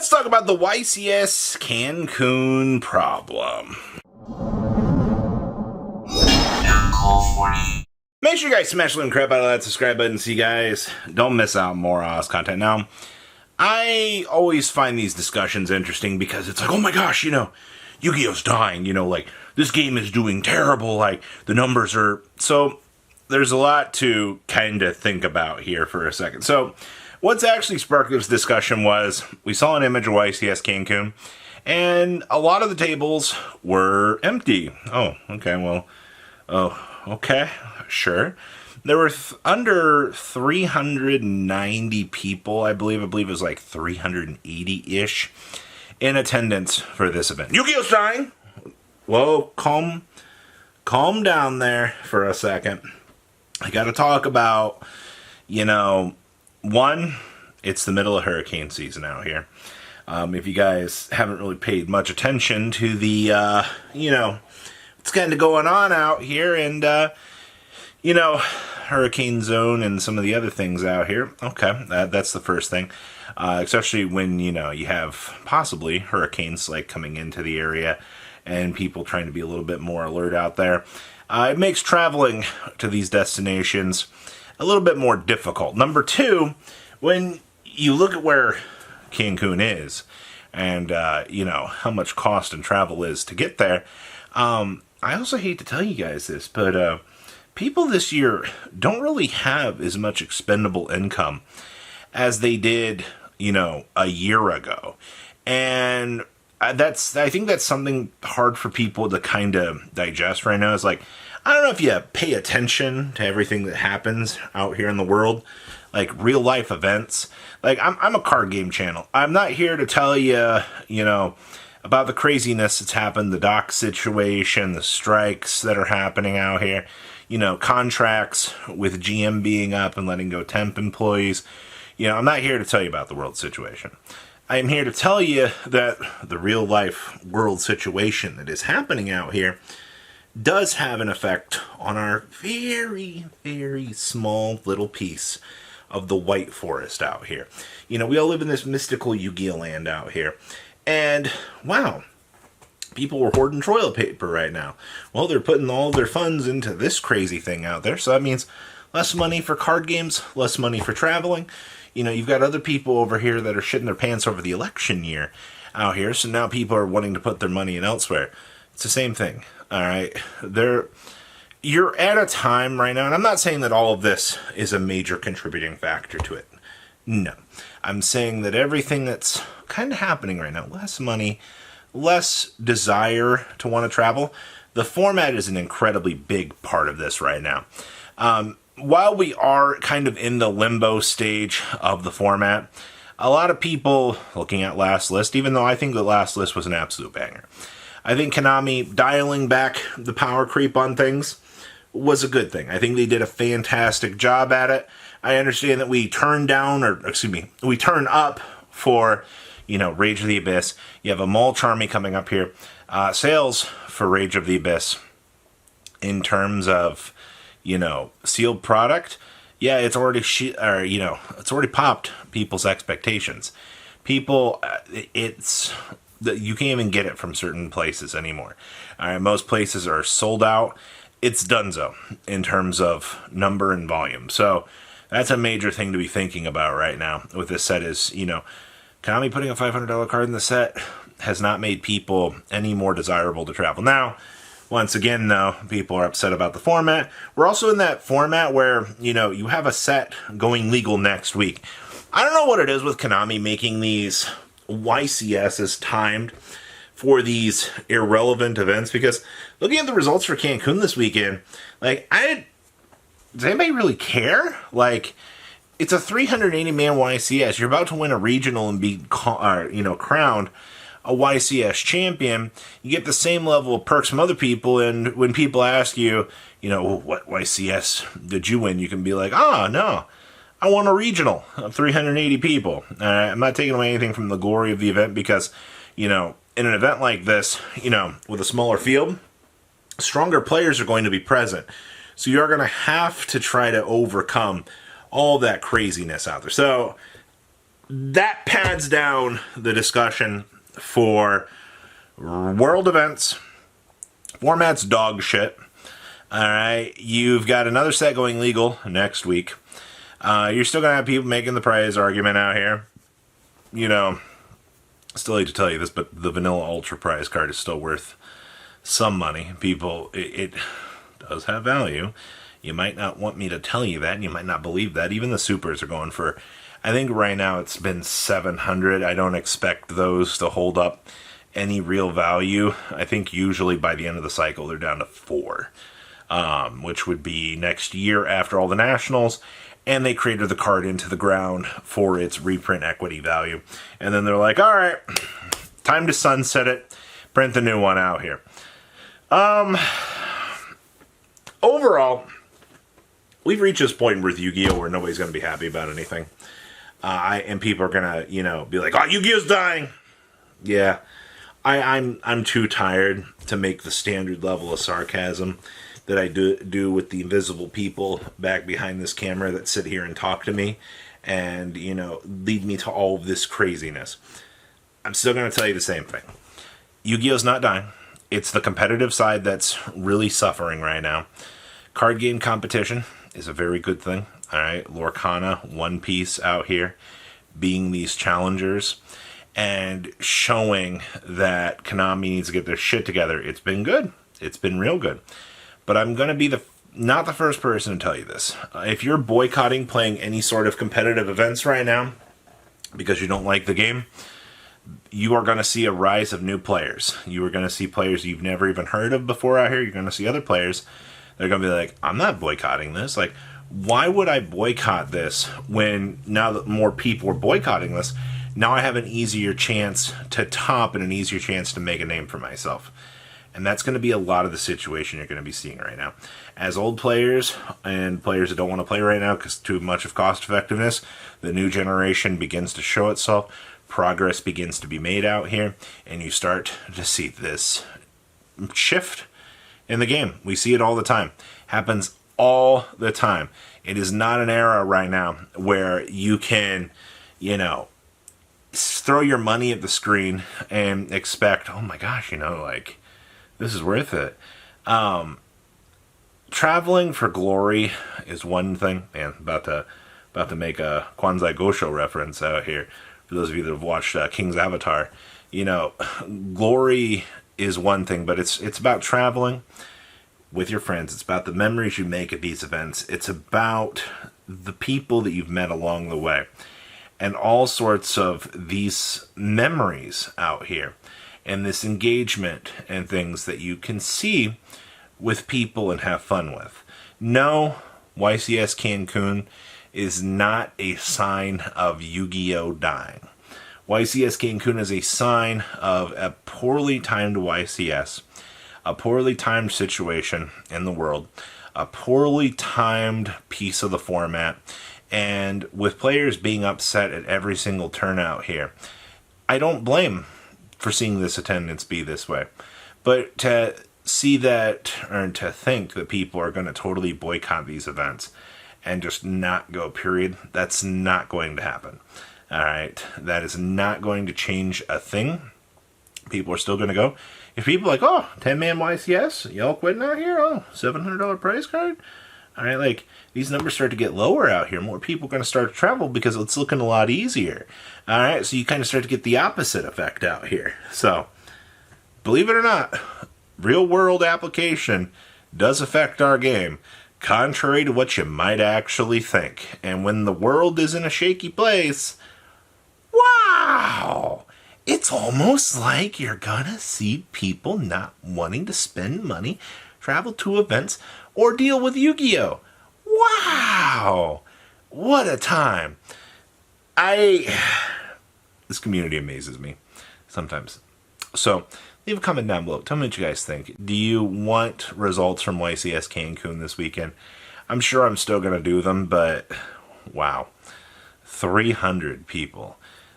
Let's talk about the YCS Cancun Problem. Make sure you guys smash the crap out of that subscribe button so you guys don't miss out on more Oz content. Now, I always find these discussions interesting because it's like, oh my gosh, Yu-Gi-Oh's dying, like, this game is doing terrible, like, the numbers are... So, there's a lot to kind of think about here for a second. So, what's actually sparked this discussion was, we saw an image of YCS Cancun, and a lot of the tables were empty. Oh, okay, well, okay, sure. There were under 390 people, I believe it was like 380-ish, in attendance for this event. Yu-Gi-Oh's dying! Whoa, calm down there for a second. I gotta talk about, one, it's the middle of hurricane season out here. If you guys haven't really paid much attention to the, what's kind of going on out here, and, hurricane zone and some of the other things out here. Okay, that's the first thing. Especially when, you have possibly hurricanes, like, coming into the area and people trying to be a little bit more alert out there. It makes traveling to these destinations a little bit more difficult. Number two, when you look at where Cancun is and, how much cost and travel is to get there, I also hate to tell you guys this, but people this year don't really have as much expendable income as they did, a year ago. And I think that's something hard for people to kind of digest right now. It's like, I don't know if you pay attention to everything that happens out here in the world, like real life events. Like, I'm a card game channel. I'm not here to tell you, about the craziness that's happened, the dock situation, the strikes that are happening out here, contracts with GM being up and letting go temp employees. I'm not here to tell you about the world situation. I am here to tell you that the real life world situation that is happening out here does have an effect on our very, very small little piece of the white forest out here. We all live in this mystical Yu-Gi-Oh land out here. And, wow, people were hoarding toilet paper right now. Well, they're putting all their funds into this crazy thing out there. So that means less money for card games, less money for traveling. You've got other people over here that are shitting their pants over the election year out here. So now people are wanting to put their money in elsewhere. It's the same thing. All right. You're at a time right now, and I'm not saying that all of this is a major contributing factor to it. No. I'm saying that everything that's kind of happening right now, less money, less desire to want to travel, the format is an incredibly big part of this right now. While we are kind of in the limbo stage of the format, a lot of people looking at Last List, even though I think the Last List was an absolute banger, I think Konami dialing back the power creep on things was a good thing. I think they did a fantastic job at it. I understand that we turned up for, Rage of the Abyss. You have a Mall Charmy coming up here. Sales for Rage of the Abyss, in terms of, sealed product, yeah, it's already it's already popped people's expectations. People, you can't even get it from certain places anymore. All right, most places are sold out. It's donezo in terms of number and volume. So that's a major thing to be thinking about right now with this set is, Konami putting a $500 card in the set has not made people any more desirable to travel. Now, once again, though, people are upset about the format. We're also in that format where, you have a set going legal next week. I don't know what it is with Konami making these YCSs timed for these irrelevant events, because looking at the results for Cancun this weekend, does anybody really care? Like, it's a 380-man YCS. You're about to win a regional and be, crowned a YCS champion. You get the same level of perks from other people, and when people ask you, what YCS did you win? You can be like, no, I won a regional of 380 people. I'm not taking away anything from the glory of the event because, in an event like this, with a smaller field, stronger players are going to be present. So you're going to have to try to overcome all that craziness out there. So that pads down the discussion for world events. Format's dog shit. Alright, you've got another set going legal next week. You're still going to have people making the prize argument out here. You know, I still hate to tell you this, but the Vanilla Ultra prize card is still worth some money. People, it does have value. You might not want me to tell you that, and you might not believe that. Even the supers are going for, I think right now it's been 700. I don't expect those to hold up any real value. I think usually by the end of the cycle they're down to 4, which would be next year after all the nationals. And they created the card into the ground for its reprint equity value. And then they're like, all right, time to sunset it, print the new one out here. Overall, we've reached this point with Yu-Gi-Oh! Where nobody's going to be happy about anything. And people are going to, be like, oh, Yu-Gi-Oh's dying. Yeah, I'm too tired to make the standard level of sarcasm that I do with the invisible people back behind this camera that sit here and talk to me and, lead me to all of this craziness. I'm still going to tell you the same thing. Yu-Gi-Oh's not dying. It's the competitive side that's really suffering right now. Card game competition is a very good thing. All right, Lorcana, One Piece out here being these challengers and showing that Konami needs to get their shit together. It's been good. It's been real good. But I'm going to be not the first person to tell you this. If you're boycotting playing any sort of competitive events right now because you don't like the game, you are going to see a rise of new players. You are going to see players you've never even heard of before out here. You're going to see other players. They're going to be like, I'm not boycotting this. Like, why would I boycott this when now that more people are boycotting this, now I have an easier chance to top and an easier chance to make a name for myself. And that's going to be a lot of the situation you're going to be seeing right now. As old players and players that don't want to play right now because too much of cost effectiveness, the new generation begins to show itself. Progress begins to be made out here. And you start to see this shift in the game. We see it all the time. Happens all the time. It is not an era right now where you can, throw your money at the screen and expect, oh my gosh, this is worth it. Traveling for glory is one thing. Man, about to make a Kwanzai Gosho reference out here. For those of you that have watched King's Avatar, glory is one thing, but it's about traveling with your friends. It's about the memories you make at these events. It's about the people that you've met along the way. And all sorts of these memories out here. And this engagement and things that you can see with people and have fun with. No, YCS Cancun is not a sign of Yu-Gi-Oh! Dying. YCS Cancun is a sign of a poorly timed YCS, a poorly timed situation in the world, a poorly timed piece of the format, and with players being upset at every single turnout here. I don't blame for seeing this attendance be this way. But to see that, or to think that people are going to totally boycott these events and just not go, period, that's not going to happen. All right? That is not going to change a thing. People are still going to go. If people are like, oh, 10-man YCS, y'all quitting out here? Oh, $700 prize card? All right, these numbers start to get lower out here. More people are going to start to travel because it's looking a lot easier. All right, so you kind of start to get the opposite effect out here. So, believe it or not, real-world application does affect our game, contrary to what you might actually think. And when the world is in a shaky place, wow! It's almost like you're going to see people not wanting to spend money, travel to events, or deal with Yu-Gi-Oh! Wow! What a time. This community amazes me sometimes. So, leave a comment down below. Tell me what you guys think. Do you want results from YCS Cancun this weekend? I'm sure I'm still going to do them, but wow. 300 people.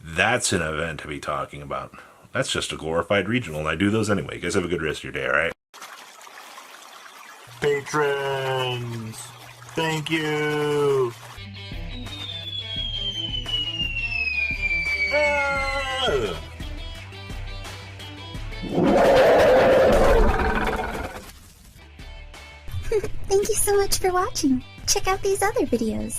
That's an event to be talking about. That's just a glorified regional, and I do those anyway. You guys have a good rest of your day, alright? Patrons! Thank you! Thank you so much for watching. Check out these other videos.